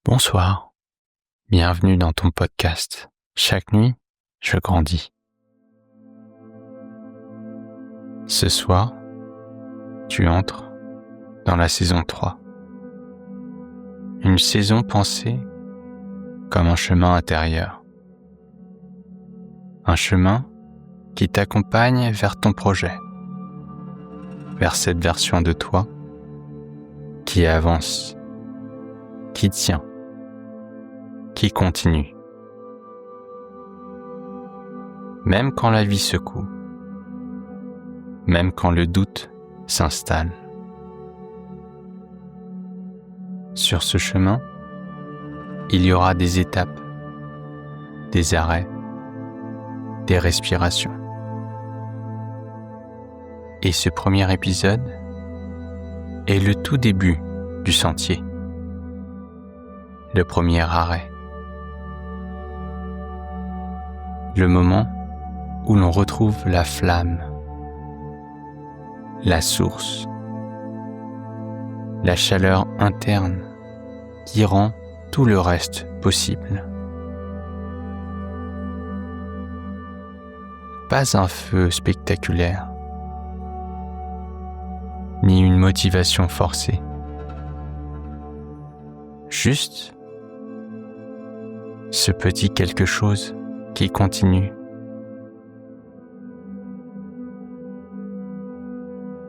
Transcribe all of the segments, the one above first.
Bonsoir, bienvenue dans ton podcast. Chaque nuit, je grandis. Ce soir, tu entres dans la saison 3. Une saison pensée comme un chemin intérieur. Un chemin qui t'accompagne vers ton projet, vers cette version de toi qui avance, qui tient, qui continue. Même quand la vie secoue, même quand le doute s'installe. Sur ce chemin, il y aura des étapes, des arrêts, des respirations. Et ce premier épisode est le tout début du sentier, le premier arrêt. Le moment où l'on retrouve la flamme, la source, la chaleur interne qui rend tout le reste possible. Pas un feu spectaculaire, ni une motivation forcée. Juste ce petit quelque chose qui continue.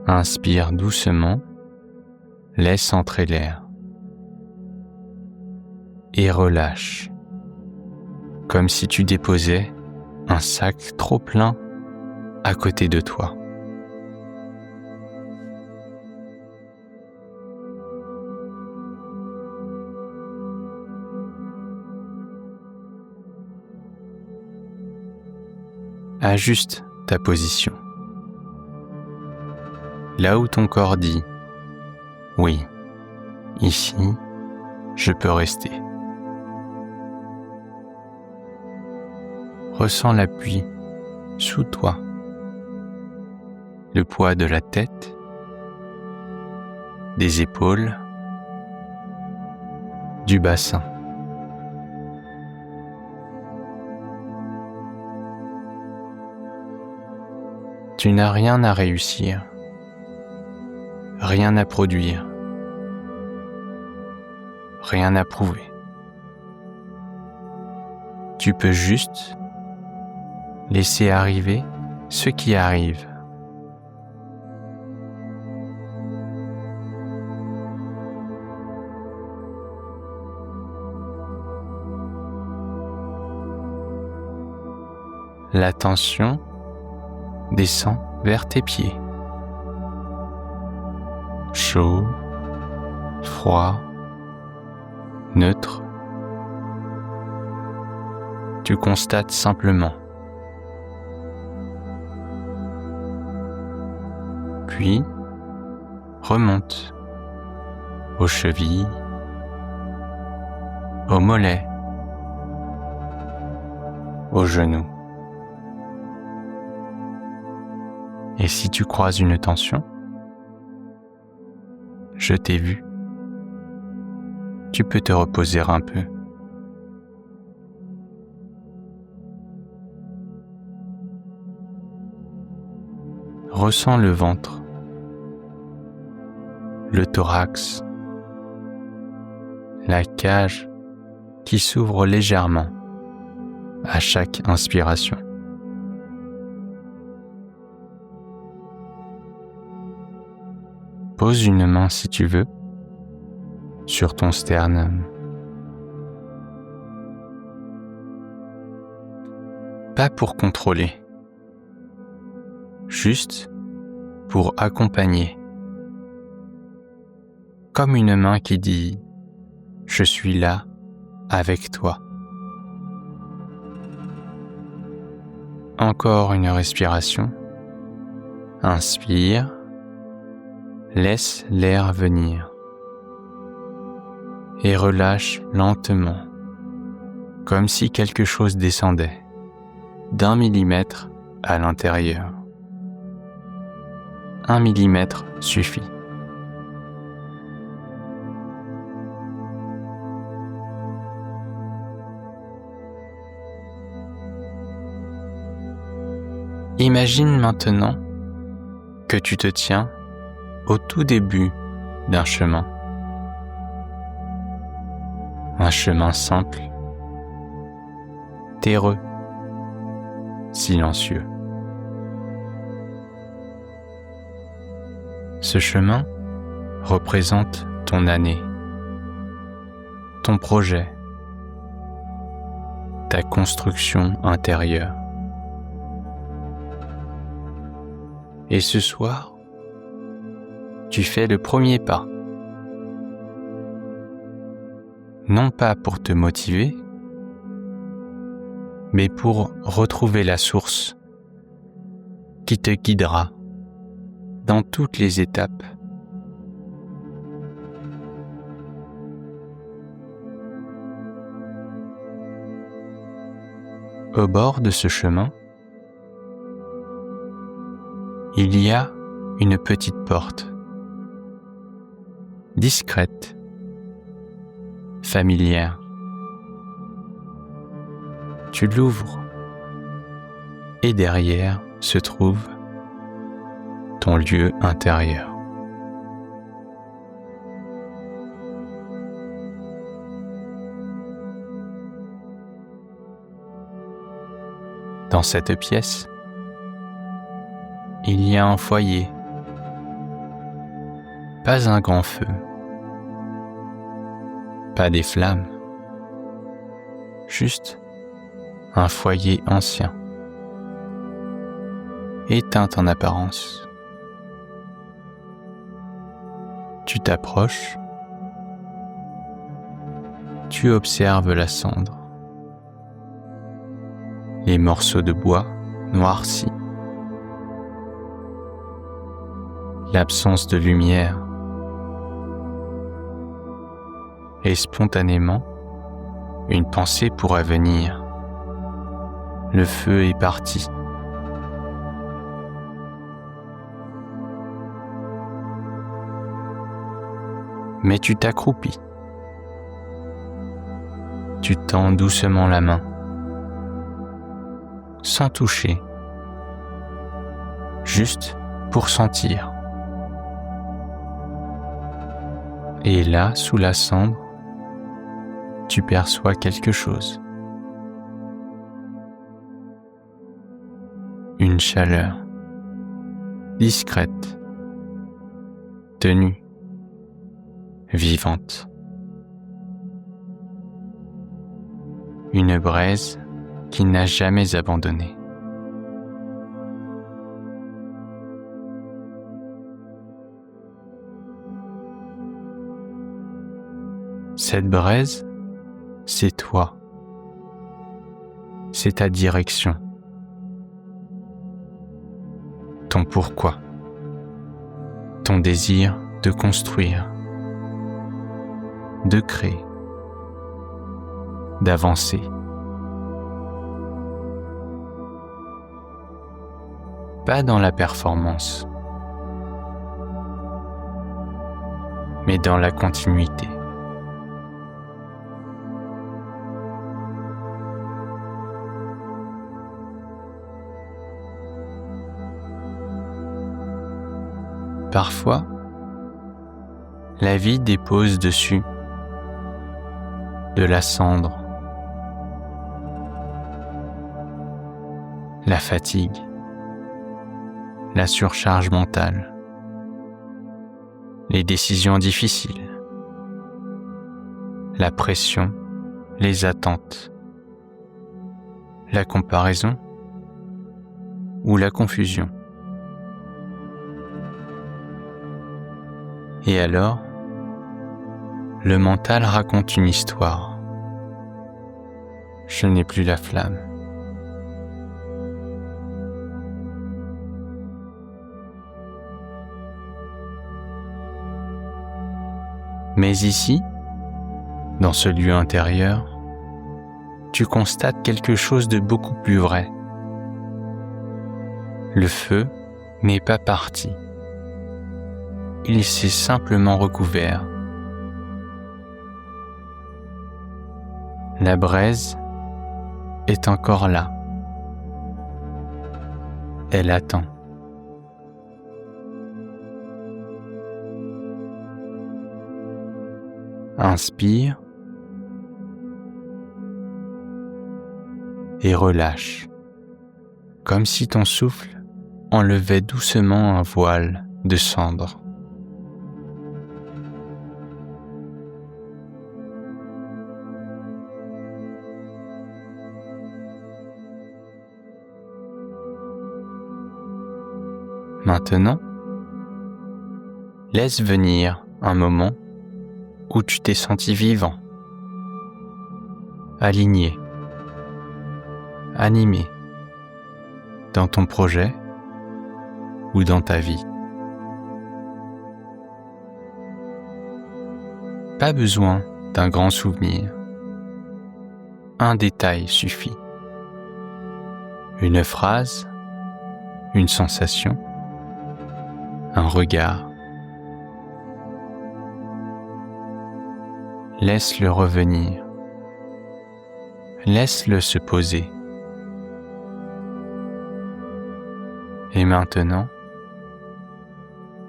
Inspire doucement, laisse entrer l'air et relâche, comme si tu déposais un sac trop plein à côté de toi. Ajuste ta position. Là où ton corps dit « Oui, ici, je peux rester ». Ressens l'appui sous toi, le poids de la tête, des épaules, du bassin. Tu n'as rien à réussir, rien à produire, rien à prouver. Tu peux juste laisser arriver ce qui arrive. La tension descend vers tes pieds. Chaud, froid, neutre. Tu constates simplement. Puis, remonte aux chevilles, aux mollets, aux genoux. Et si tu croises une tension, je t'ai vu. Tu peux te reposer un peu. Ressens le ventre, le thorax, la cage qui s'ouvre légèrement à chaque inspiration. Pose une main si tu veux sur ton sternum. Pas pour contrôler, juste pour accompagner. Comme une main qui dit « Je suis là avec toi ». Encore une respiration. Inspire. Laisse l'air venir et relâche lentement, comme si quelque chose descendait d'1 millimètre à l'intérieur. 1 millimètre suffit. Imagine maintenant que tu te tiens au tout début d'un chemin. Un chemin simple, terreux, silencieux. Ce chemin représente ton année, ton projet, ta construction intérieure. Et ce soir, tu fais le premier pas. Non pas pour te motiver, mais pour retrouver la source qui te guidera dans toutes les étapes. Au bord de ce chemin, il y a une petite porte, discrète, familière. Tu l'ouvres et derrière se trouve ton lieu intérieur. Dans cette pièce, il y a un foyer, pas un grand feu, pas des flammes, juste un foyer ancien, éteint en apparence. Tu t'approches, tu observes la cendre, les morceaux de bois noircis, l'absence de lumière, et spontanément, une pensée pourrait venir. Le feu est parti. Mais tu t'accroupis. Tu tends doucement la main, sans toucher, juste pour sentir. Et là, sous la cendre, tu perçois quelque chose. Une chaleur, discrète, tenue, vivante. Une braise qui n'a jamais abandonné. Cette braise, c'est toi. C'est ta direction. Ton pourquoi. Ton désir de construire, de créer, d'avancer. Pas dans la performance, mais dans la continuité. Parfois, la vie dépose dessus de la cendre, la fatigue, la surcharge mentale, les décisions difficiles, la pression, les attentes, la comparaison ou la confusion. Et alors, le mental raconte une histoire. Je n'ai plus la flamme. Mais ici, dans ce lieu intérieur, tu constates quelque chose de beaucoup plus vrai. Le feu n'est pas parti. Il s'est simplement recouvert. La braise est encore là. Elle attend. Inspire et relâche, comme si ton souffle enlevait doucement un voile de cendre. Maintenant, laisse venir un moment où tu t'es senti vivant, aligné, animé dans ton projet ou dans ta vie. Pas besoin d'un grand souvenir. Un détail suffit. Une phrase, une sensation, un regard. Laisse-le revenir. Laisse-le se poser. Et maintenant,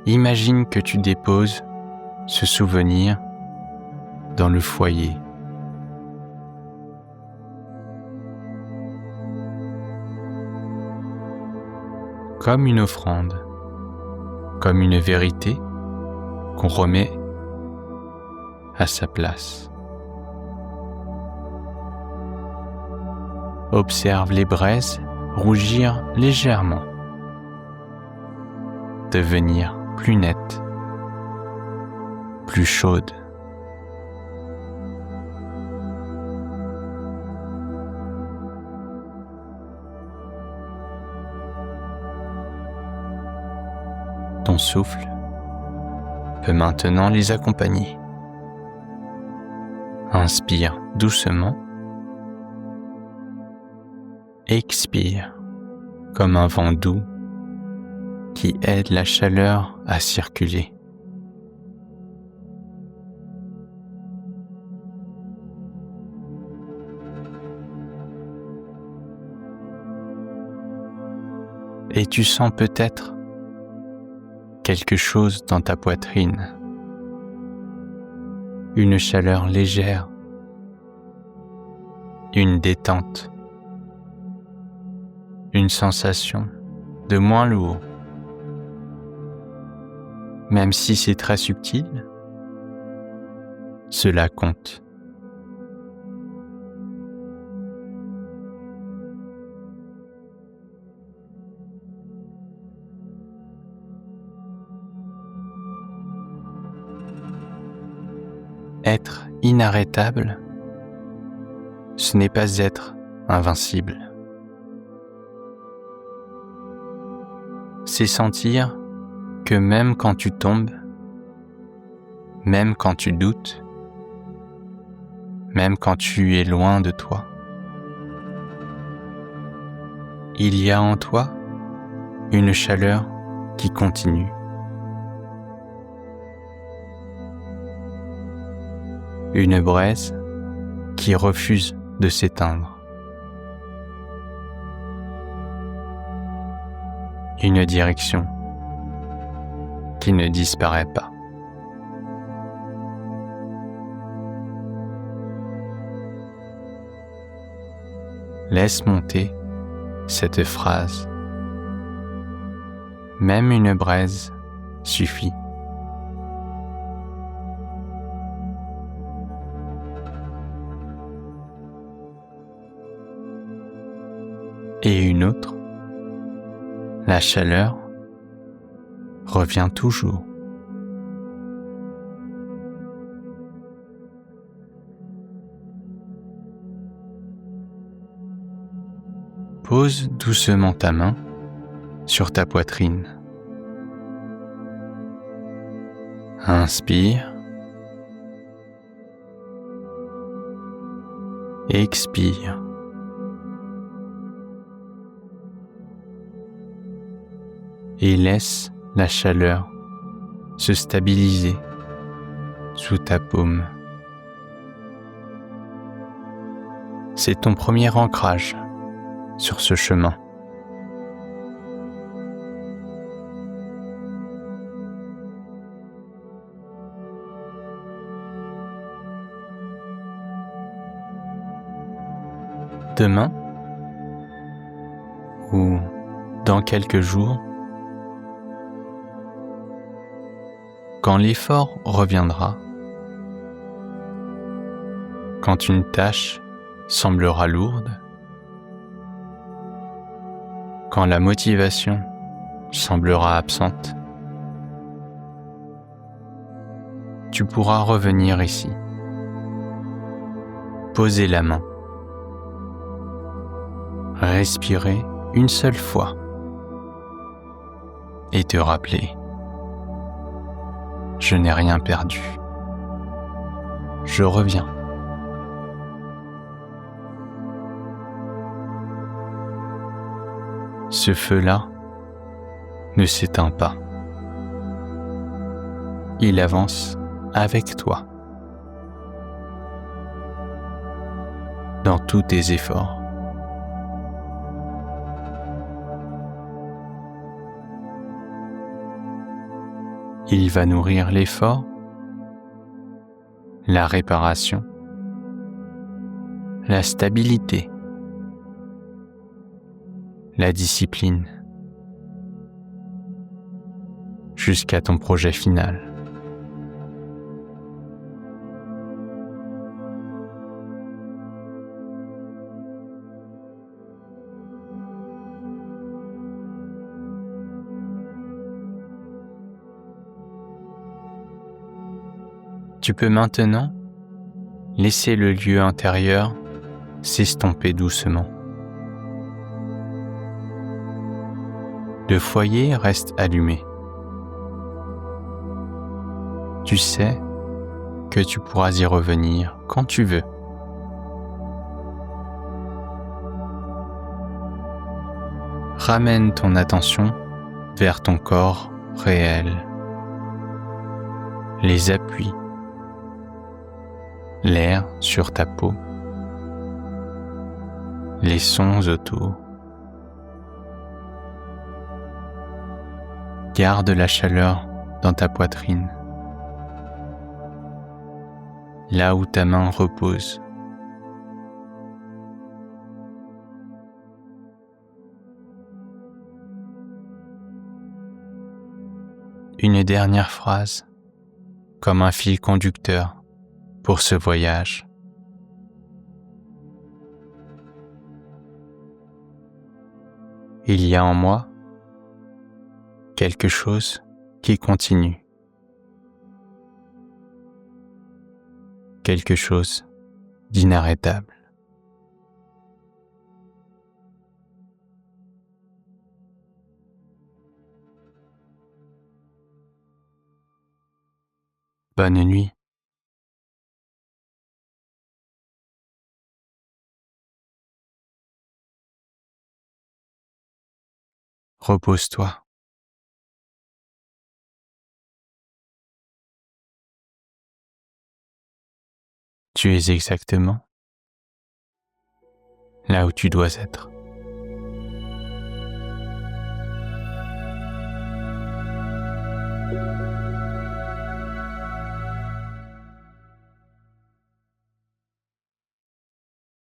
imagine que tu déposes ce souvenir dans le foyer. Comme une offrande, comme une vérité qu'on remet à sa place. Observe les braises rougir légèrement, devenir plus nettes, plus chaudes. Ton souffle peut maintenant les accompagner. Inspire doucement. Expire comme un vent doux qui aide la chaleur à circuler. Et tu sens peut-être quelque chose dans ta poitrine, une chaleur légère, une détente, une sensation de moins lourd. Même si c'est très subtil, cela compte. Être inarrêtable, ce n'est pas être invincible. C'est sentir que même quand tu tombes, même quand tu doutes, même quand tu es loin de toi, il y a en toi une chaleur qui continue. Une braise qui refuse de s'éteindre. Une direction qui ne disparaît pas. Laisse monter cette phrase. Même une braise suffit. Et une autre, la chaleur revient toujours. Pose doucement ta main sur ta poitrine. Inspire. Expire. Et laisse la chaleur se stabiliser sous ta paume. C'est ton premier ancrage sur ce chemin. demain ou dans quelques jours, quand l'effort reviendra, quand une tâche semblera lourde, quand la motivation semblera absente, tu pourras revenir ici, poser la main, respirer une seule fois et te rappeler: je n'ai rien perdu. Je reviens. Ce feu-là ne s'éteint pas. Il avance avec toi dans tous tes efforts. Il va nourrir l'effort, la réparation, la stabilité, la discipline, jusqu'à ton projet final. Tu peux maintenant laisser le lieu intérieur s'estomper doucement. Le foyer reste allumé. Tu sais que tu pourras y revenir quand tu veux. Ramène ton attention vers ton corps réel, les appuis, l'air sur ta peau, les sons autour. Garde la chaleur dans ta poitrine, là où ta main repose. Une dernière phrase, comme un fil conducteur pour ce voyage. Il y a en moi quelque chose qui continue, quelque chose d'inarrêtable. Bonne nuit. Repose-toi. Tu es exactement là où tu dois être.